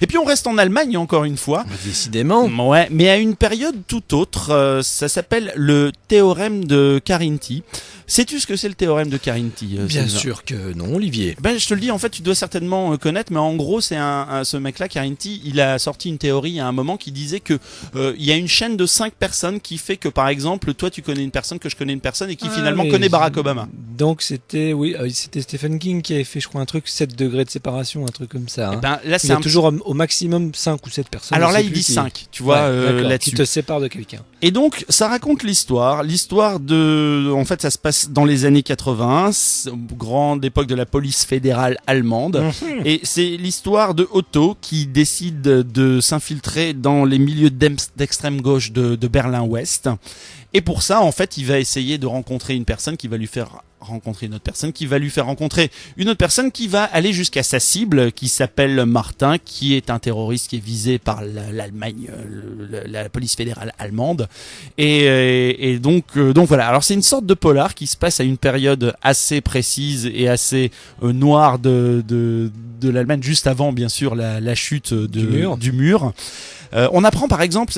Et puis on reste en Allemagne encore une fois. Décidément. Ouais, mais à une période tout autre. Ça s'appelle le théorème de Carinthie. Sais-tu ce que c'est le théorème de Carinthie? Bien sûr que non, Olivier. Ben je te le dis, en fait tu dois certainement connaître, mais en gros c'est ce mec-là, Carinthie, il a sorti une théorie à un moment qui disait que il y a une chaîne de 5 personnes qui fait que par exemple toi tu connais une personne, que je connais une personne et qui finalement oui, connaît Barack Obama. Donc c'était c'était Stephen King qui avait fait, je crois, un truc 7 degrés de séparation, un truc comme ça. Hein. Et ben là Il c'est y a toujours au maximum 5 ou 7 personnes. Alors là je sais il plus, dit 5, tu vois, là-dessus. qui te séparent de quelqu'un. Et donc, ça raconte l'histoire de, en fait, ça se passe dans les années 80, grande époque de la police fédérale allemande. Et c'est l'histoire de Otto qui décide de s'infiltrer dans les milieux d'extrême gauche de Berlin-Ouest. Et pour ça, en fait, il va essayer de rencontrer une personne qui va lui faire rencontrer une autre personne, qui va lui faire rencontrer une autre personne, qui va aller jusqu'à sa cible, qui s'appelle Martin, qui est un terroriste qui est visé par l'Allemagne, la police fédérale allemande. Et donc voilà. Alors c'est une sorte de polar qui se passe à une période assez précise et assez noire de l'Allemagne, juste avant bien sûr la chute du mur. On apprend par exemple,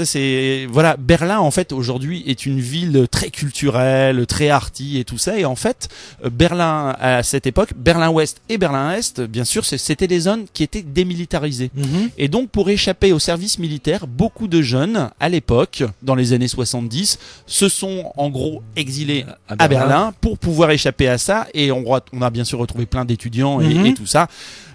voilà, Berlin en fait aujourd'hui est une ville très culturelle, très arty et tout ça, et en fait Berlin à cette époque, Berlin-Ouest et Berlin-Est, bien sûr, c'était des zones qui étaient démilitarisées. Et donc pour échapper au service militaire, beaucoup de jeunes à l'époque, dans les années 70, se sont en gros exilés à Berlin pour pouvoir échapper à ça, et on a bien sûr retrouvé plein d'étudiants et tout ça.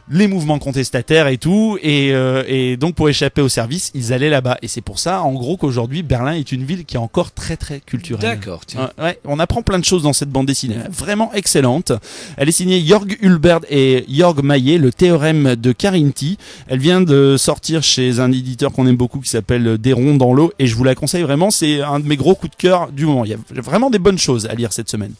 Les mouvements contestataires et tout, et donc pour échapper au service, ils allaient là-bas. Et c'est pour ça, en gros, qu'aujourd'hui Berlin est une ville qui est encore très très culturelle. D'accord. Tiens. Ouais, on apprend plein de choses dans cette bande dessinée, vraiment excellente. Elle est signée Jörg Hulbert et Jörg Mayer, le théorème de Carinthie. Elle vient de sortir chez un éditeur qu'on aime beaucoup qui s'appelle Des ronds dans l'eau, et je vous la conseille vraiment. C'est un de mes gros coups de cœur du moment. Il y a vraiment des bonnes choses à lire cette semaine.